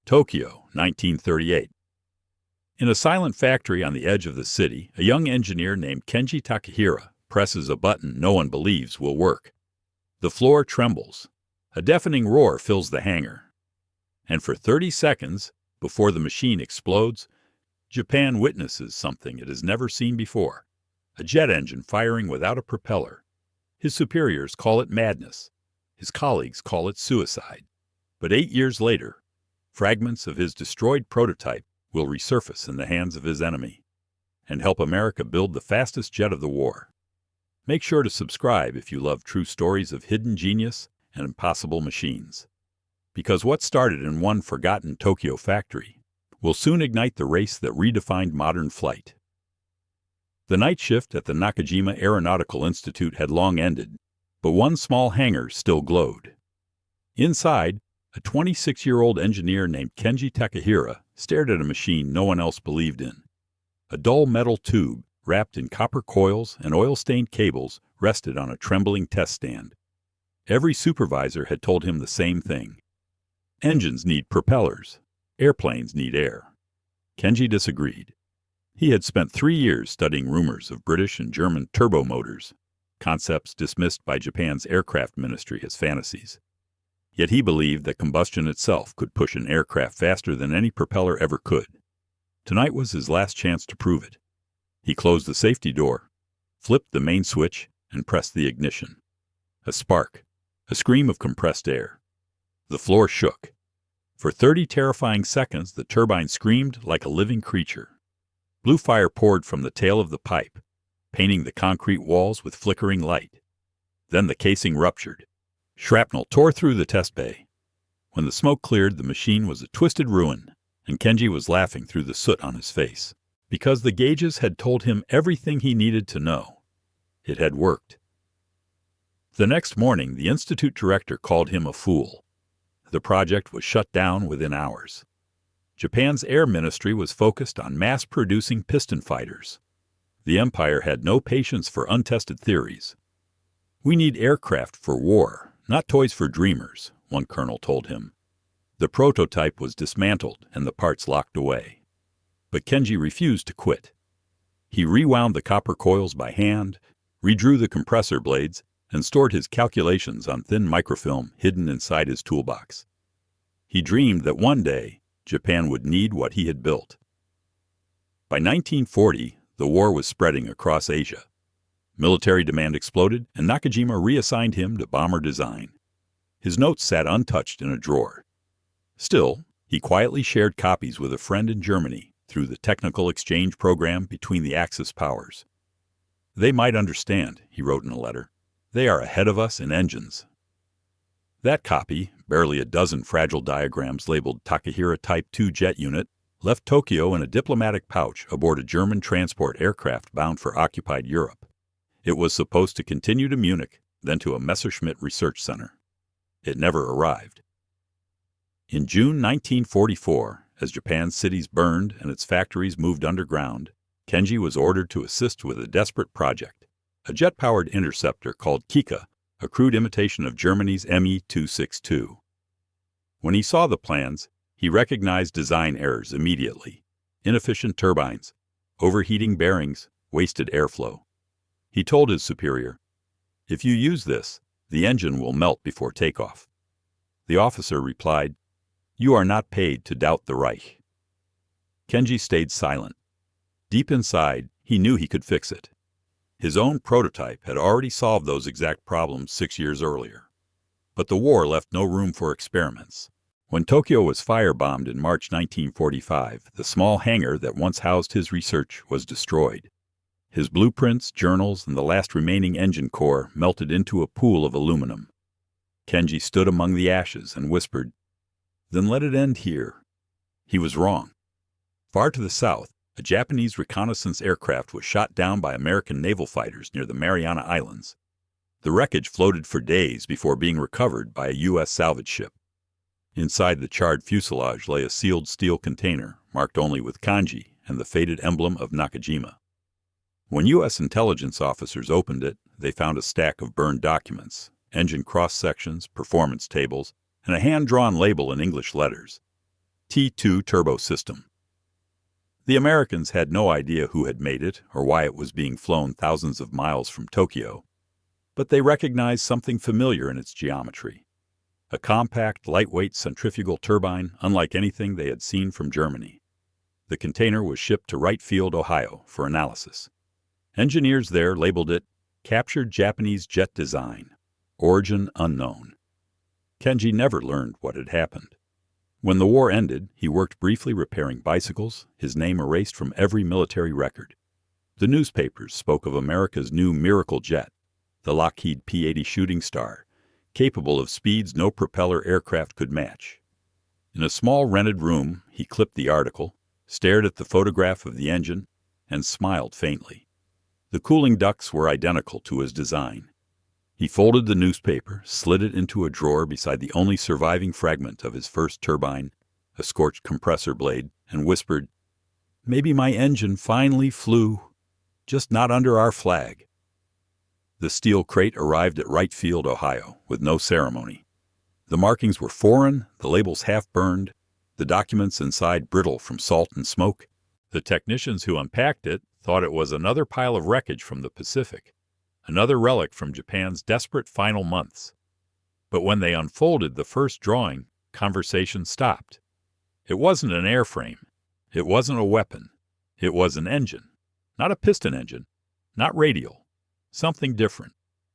Tokyo, 1938. In a silent factory on the edge of the city, a young engineer named Kenji Takahira presses a button no one believes will work. The floor trembles. A deafening roar fills the hangar. And for 30 seconds, before the machine explodes, Japan witnesses something it has never seen before. A jet engine firing without a propeller. His superiors call it madness. His colleagues call it suicide. But 8 years later, fragments of his destroyed prototype will resurface in the hands of his enemy and help America build the fastest jet of the war. Make sure to subscribe if you love true stories of hidden genius and impossible machines. Because what started in one forgotten Tokyo factory will soon ignite the race that redefined modern flight. The night shift at the Nakajima Aeronautical Institute had long ended, but one small hangar still glowed. Inside, a 26-year-old engineer named Kenji Takahira stared at a machine no one else believed in. A dull metal tube, wrapped in copper coils and oil-stained cables, rested on a trembling test stand. Every supervisor had told him the same thing. Engines need propellers. Airplanes need air. Kenji disagreed. He had spent 3 years studying rumors of British and German turbo motors, concepts dismissed by Japan's aircraft ministry as fantasies. Yet he believed that combustion itself could push an aircraft faster than any propeller ever could. Tonight was his last chance to prove it. He closed the safety door, flipped the main switch, and pressed the ignition. A spark, a scream of compressed air. The floor shook. For 30 terrifying seconds, the turbine screamed like a living creature. Blue fire poured from the tail of the pipe, painting the concrete walls with flickering light. Then the casing ruptured. Shrapnel tore through the test bay. When the smoke cleared, the machine was a twisted ruin, and Kenji was laughing through the soot on his face, because the gauges had told him everything he needed to know. It had worked. The next morning, the institute director called him a fool. The project was shut down within hours. Japan's air ministry was focused on mass-producing piston fighters. The empire had no patience for untested theories. "We need aircraft for war, not toys for dreamers," one colonel told him. The prototype was dismantled and the parts locked away. But Kenji refused to quit. He rewound the copper coils by hand, redrew the compressor blades, and stored his calculations on thin microfilm hidden inside his toolbox. He dreamed that one day Japan would need what he had built. By 1940, the war was spreading across Asia. Military demand exploded, and Nakajima reassigned him to bomber design. His notes sat untouched in a drawer. Still, he quietly shared copies with a friend in Germany through the technical exchange program between the Axis powers. "They might understand," he wrote in a letter. "They are ahead of us in engines." That copy, barely a dozen fragile diagrams labeled Takahira Type 2 jet unit, left Tokyo in a diplomatic pouch aboard a German transport aircraft bound for occupied Europe. It was supposed to continue to Munich, then to a Messerschmitt research center. It never arrived. In June 1944, as Japan's cities burned and its factories moved underground, Kenji was ordered to assist with a desperate project, a jet-powered interceptor called Kika, a crude imitation of Germany's Me-262. When he saw the plans, he recognized design errors immediately: inefficient turbines, overheating bearings, wasted airflow. He told his superior, "If you use this, the engine will melt before takeoff." The officer replied, "You are not paid to doubt the Reich." Kenji stayed silent. Deep inside, he knew he could fix it. His own prototype had already solved those exact problems 6 years earlier. But the war left no room for experiments. When Tokyo was firebombed in March 1945, the small hangar that once housed his research was destroyed. His blueprints, journals, and the last remaining engine core melted into a pool of aluminum. Kenji stood among the ashes and whispered, "Then let it end here." He was wrong. Far to the south, a Japanese reconnaissance aircraft was shot down by American naval fighters near the Mariana Islands. The wreckage floated for days before being recovered by a U.S. salvage ship. Inside the charred fuselage lay a sealed steel container, marked only with kanji and the faded emblem of Nakajima. When U.S. intelligence officers opened it, they found a stack of burned documents, engine cross-sections, performance tables, and a hand-drawn label in English letters. T2 turbo system. The Americans had no idea who had made it or why it was being flown thousands of miles from Tokyo, but they recognized something familiar in its geometry. A compact, lightweight centrifugal turbine unlike anything they had seen from Germany. The container was shipped to Wright Field, Ohio, for analysis. Engineers there labeled it Captured Japanese Jet Design, Origin Unknown. Kenji never learned what had happened. When the war ended, he worked briefly repairing bicycles, his name erased from every military record. The newspapers spoke of America's new miracle jet, the Lockheed P-80 Shooting Star, capable of speeds no propeller aircraft could match. In a small rented room, he clipped the article, stared at the photograph of the engine, and smiled faintly. The cooling ducts were identical to his design. He folded the newspaper, slid it into a drawer beside the only surviving fragment of his first turbine, a scorched compressor blade, and whispered, "Maybe my engine finally flew, just not under our flag." The steel crate arrived at Wright Field, Ohio, with no ceremony. The markings were foreign, the labels half-burned, the documents inside brittle from salt and smoke. The technicians who unpacked it thought it was another pile of wreckage from the Pacific, another relic from Japan's desperate final months. But when they unfolded the first drawing, conversation stopped. It wasn't an airframe. It wasn't a weapon. It was an engine. Not a piston engine. Not radial. Something different.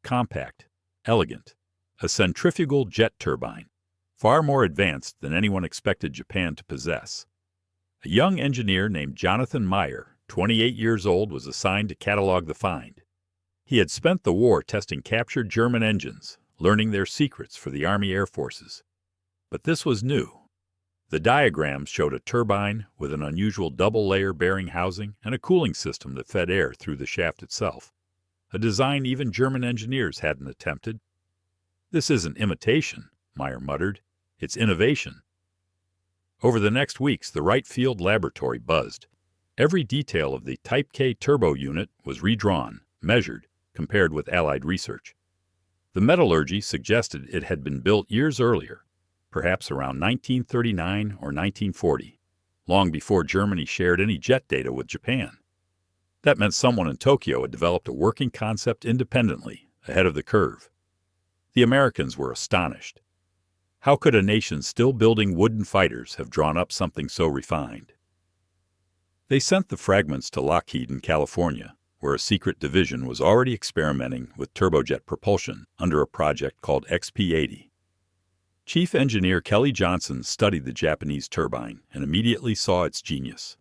Compact. Elegant. A centrifugal jet turbine. Far more advanced than anyone expected Japan to possess. A young engineer named Jonathan Meyer, 28 years old, was assigned to catalog the find. He had spent the war testing captured German engines, learning their secrets for the Army Air Forces. But this was new. The diagrams showed a turbine with an unusual double-layer bearing housing and a cooling system that fed air through the shaft itself, a design even German engineers hadn't attempted. "This isn't imitation," Meyer muttered. "It's innovation." Over the next weeks, the Wright Field laboratory buzzed. Every detail of the Type K turbo unit was redrawn, measured, compared with Allied research. The metallurgy suggested it had been built years earlier, perhaps around 1939 or 1940, long before Germany shared any jet data with Japan. That meant someone in Tokyo had developed a working concept independently, ahead of the curve. The Americans were astonished. How could a nation still building wooden fighters have drawn up something so refined? They sent the fragments to Lockheed in California, where a secret division was already experimenting with turbojet propulsion under a project called XP-80. Chief Engineer Kelly Johnson studied the Japanese turbine and immediately saw its genius.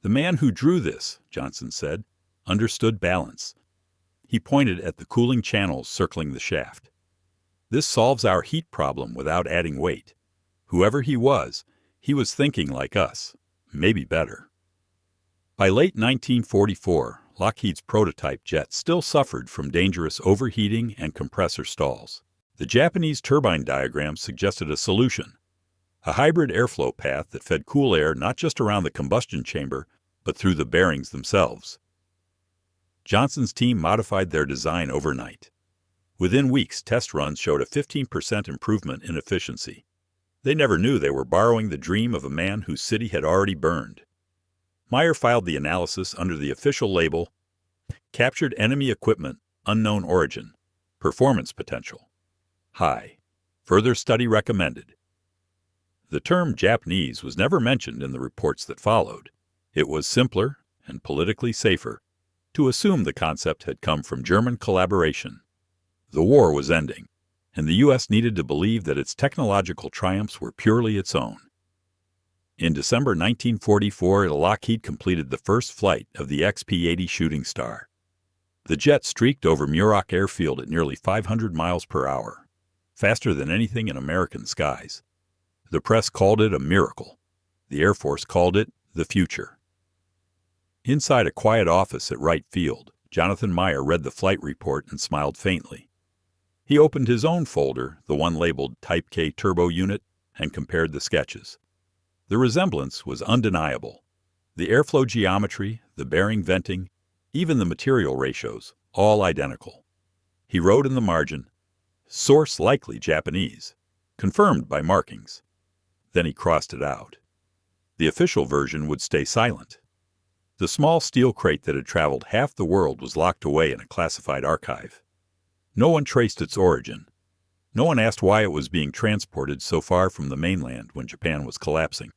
"The man who drew this," Johnson said, "understood balance." He pointed at the cooling channels circling the shaft. "This solves our heat problem without adding weight. Whoever he was thinking like us, maybe better." By late 1944, Lockheed's prototype jet still suffered from dangerous overheating and compressor stalls. The Japanese turbine diagram suggested a solution, a hybrid airflow path that fed cool air not just around the combustion chamber, but through the bearings themselves. Johnson's team modified their design overnight. Within weeks, test runs showed a 15% improvement in efficiency. They never knew they were borrowing the dream of a man whose city had already burned. Meyer filed the analysis under the official label, Captured Enemy Equipment, Unknown Origin, Performance Potential, High. Further study recommended. The term Japanese was never mentioned in the reports that followed. It was simpler, and politically safer, to assume the concept had come from German collaboration. The war was ending, and the U.S. needed to believe that its technological triumphs were purely its own. In December 1944, Lockheed completed the first flight of the XP-80 Shooting Star. The jet streaked over Muroc Airfield at nearly 500 miles per hour, faster than anything in American skies. The press called it a miracle. The Air Force called it the future. Inside a quiet office at Wright Field, Jonathan Meyer read the flight report and smiled faintly. He opened his own folder, the one labeled Type K Turbo Unit, and compared the sketches. The resemblance was undeniable. The airflow geometry, the bearing venting, even the material ratios, all identical. He wrote in the margin, "Source likely Japanese," confirmed by markings. Then he crossed it out. The official version would stay silent. The small steel crate that had traveled half the world was locked away in a classified archive. No one traced its origin. No one asked why it was being transported so far from the mainland when Japan was collapsing.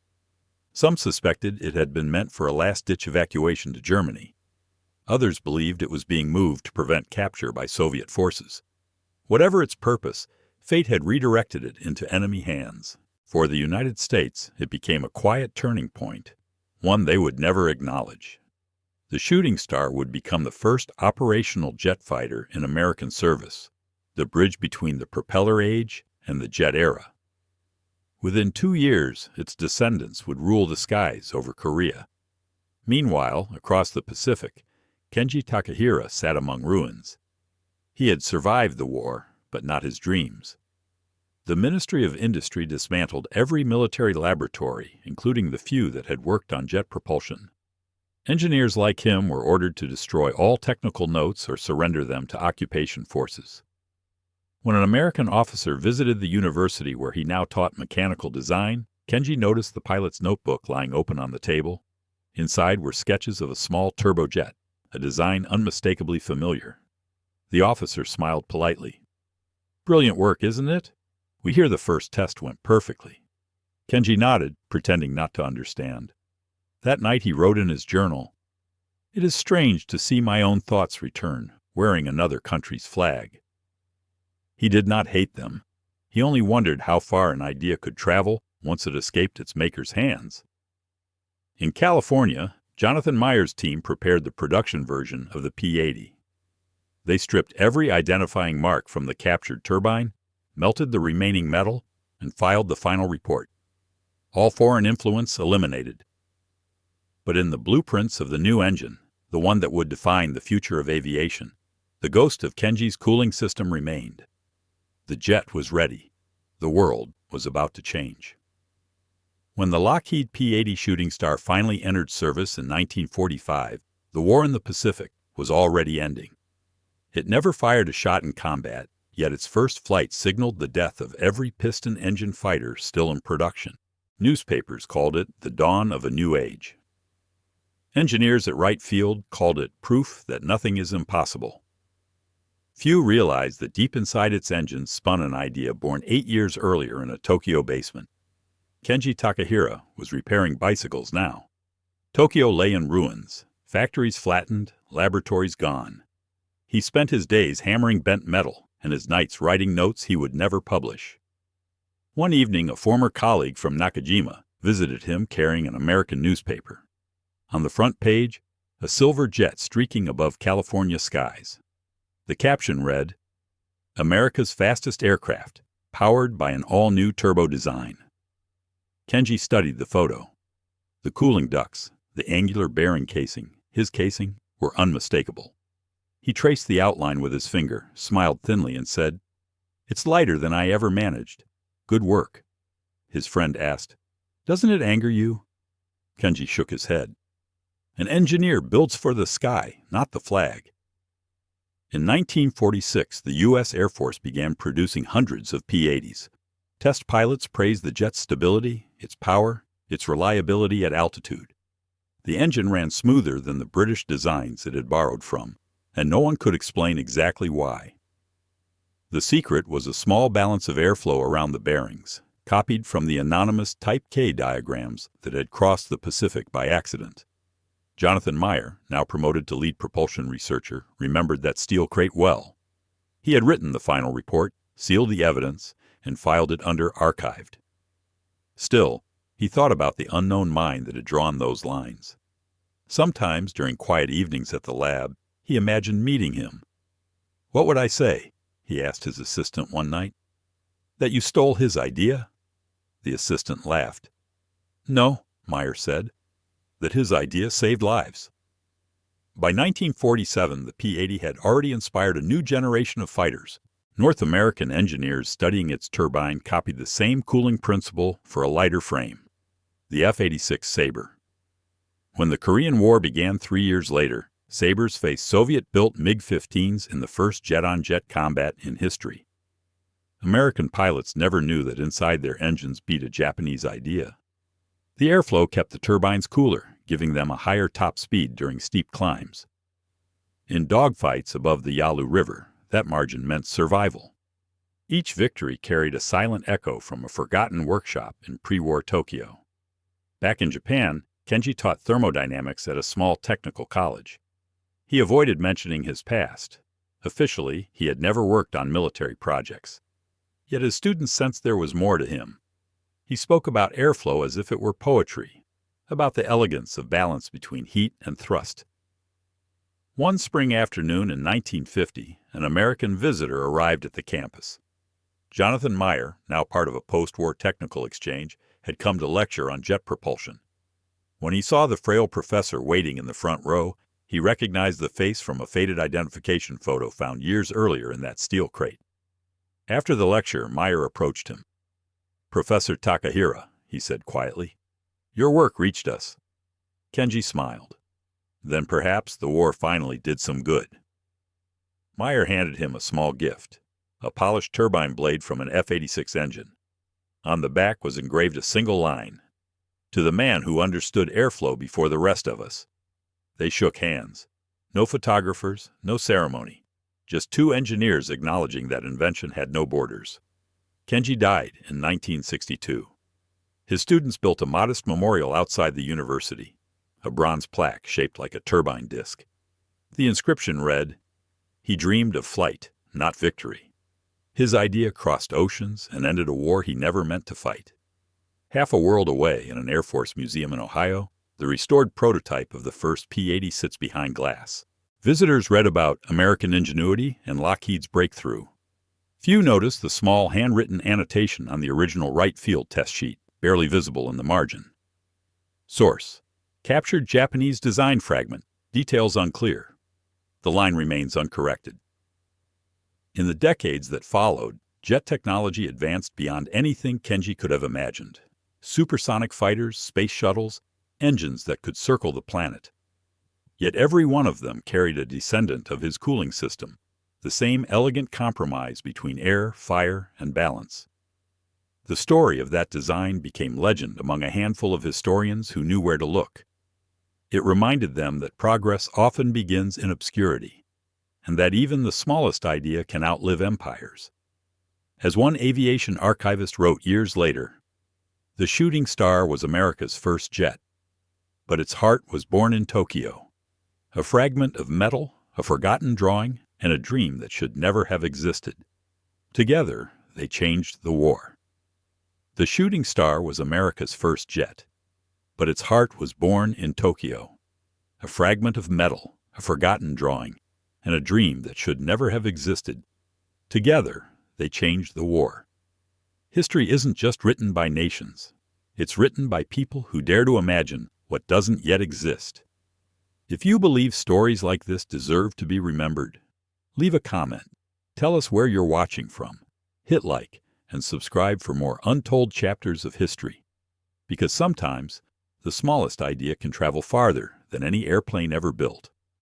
Some suspected it had been meant for a last-ditch evacuation to Germany. Others believed it was being moved to prevent capture by Soviet forces. Whatever its purpose, fate had redirected it into enemy hands. For the United States, it became a quiet turning point, one they would never acknowledge. The Shooting Star would become the first operational jet fighter in American service, the bridge between the propeller age and the jet era. Within 2 years, its descendants would rule the skies over Korea. Meanwhile, across the Pacific, Kenji Takahira sat among ruins. He had survived the war, but not his dreams. The Ministry of Industry dismantled every military laboratory, including the few that had worked on jet propulsion. Engineers like him were ordered to destroy all technical notes or surrender them to occupation forces. When an American officer visited the university where he now taught mechanical design, Kenji noticed the pilot's notebook lying open on the table. Inside were sketches of a small turbojet, a design unmistakably familiar. The officer smiled politely. "Brilliant work, isn't it? We hear the first test went perfectly." Kenji nodded, pretending not to understand. That night he wrote in his journal, "It is strange to see my own thoughts return, wearing another country's flag." He did not hate them. He only wondered how far an idea could travel once it escaped its maker's hands. In California, Jonathan Meyer's team prepared the production version of the P-80. They stripped every identifying mark from the captured turbine, melted the remaining metal, and filed the final report. All foreign influence eliminated. But in the blueprints of the new engine, the one that would define the future of aviation, the ghost of Kenji's cooling system remained. The jet was ready. The world was about to change. When the Lockheed P-80 Shooting Star finally entered service in 1945, the war in the Pacific was already ending. It never fired a shot in combat, yet its first flight signaled the death of every piston-engine fighter still in production. Newspapers called it the dawn of a new age. Engineers at Wright Field called it proof that nothing is impossible. Few realized that deep inside its engine spun an idea born 8 years earlier in a Tokyo basement. Kenji Takahira was repairing bicycles now. Tokyo lay in ruins, factories flattened, laboratories gone. He spent his days hammering bent metal and his nights writing notes he would never publish. One evening, a former colleague from Nakajima visited him carrying an American newspaper. On the front page, a silver jet streaking above California skies. The caption read, "America's fastest aircraft, powered by an all-new turbo design." Kenji studied the photo. The cooling ducts, the angular bearing casing, his casing, were unmistakable. He traced the outline with his finger, smiled thinly, and said, "It's lighter than I ever managed. Good work." His friend asked, "Doesn't it anger you?" Kenji shook his head. "An engineer builds for the sky, not the flag." In 1946, the U.S. Air Force began producing hundreds of P-80s. Test pilots praised the jet's stability, its power, its reliability at altitude. The engine ran smoother than the British designs it had borrowed from, and no one could explain exactly why. The secret was a small balance of airflow around the bearings, copied from the anonymous Type K diagrams that had crossed the Pacific by accident. Jonathan Meyer, now promoted to lead propulsion researcher, remembered that steel crate well. He had written the final report, sealed the evidence, and filed it under archived. Still, he thought about the unknown mind that had drawn those lines. Sometimes, during quiet evenings at the lab, he imagined meeting him. "What would I say?" he asked his assistant one night. "That you stole his idea?" The assistant laughed. "No," Meyer said. "That his idea saved lives." By 1947, the P-80 had already inspired a new generation of fighters. North American engineers studying its turbine copied the same cooling principle for a lighter frame, the F-86 Sabre. When the Korean War began 3 years later, Sabres faced Soviet-built MiG-15s in the first jet-on-jet combat in history. American pilots never knew that inside their engines beat a Japanese idea. The airflow kept the turbines cooler, giving them a higher top speed during steep climbs. In dogfights above the Yalu River, that margin meant survival. Each victory carried a silent echo from a forgotten workshop in pre-war Tokyo. Back in Japan, Kenji taught thermodynamics at a small technical college. He avoided mentioning his past. Officially, he had never worked on military projects. Yet his students sensed there was more to him. He spoke about airflow as if it were poetry, about the elegance of balance between heat and thrust. One spring afternoon in 1950, an American visitor arrived at the campus. Jonathan Meyer, now part of a post-war technical exchange, had come to lecture on jet propulsion. When he saw the frail professor waiting in the front row, he recognized the face from a faded identification photo found years earlier in that steel crate. After the lecture, Meyer approached him. "Professor Takahira," he said quietly, "your work reached us." Kenji smiled. Then perhaps the war finally did some good. Meyer handed him a small gift, a polished turbine blade from an F-86 engine. On the back was engraved a single line, "To the man who understood airflow before the rest of us." They shook hands. No photographers, no ceremony. Just two engineers acknowledging that invention had no borders. Kenji died in 1962. His students built a modest memorial outside the university, a bronze plaque shaped like a turbine disc. The inscription read, "He dreamed of flight, not victory. His idea crossed oceans and ended a war he never meant to fight." Half a world away in an Air Force museum in Ohio, the restored prototype of the first P-80 sits behind glass. Visitors read about American ingenuity and Lockheed's breakthrough. Few noticed the small handwritten annotation on the original Wright Field test sheet, barely visible in the margin. Source: captured Japanese design fragment, details unclear. The line remains uncorrected. In the decades that followed, jet technology advanced beyond anything Kenji could have imagined. Supersonic fighters, space shuttles, engines that could circle the planet. Yet every one of them carried a descendant of his cooling system, the same elegant compromise between air, fire, and balance. The story of that design became legend among a handful of historians who knew where to look. It reminded them that progress often begins in obscurity, and that even the smallest idea can outlive empires. As one aviation archivist wrote years later, "The shooting star was America's first jet, but its heart was born in Tokyo. A fragment of metal, a forgotten drawing, and a dream that should never have existed. Together, they changed the war." The shooting star was America's first jet, but its heart was born in Tokyo. A fragment of metal, a forgotten drawing, and a dream that should never have existed. Together, they changed the war. History isn't just written by nations. It's written by people who dare to imagine what doesn't yet exist. If you believe stories like this deserve to be remembered, leave a comment. Tell us where you're watching from. Hit like and subscribe for more untold chapters of history. Because sometimes, the smallest idea can travel farther than any airplane ever built.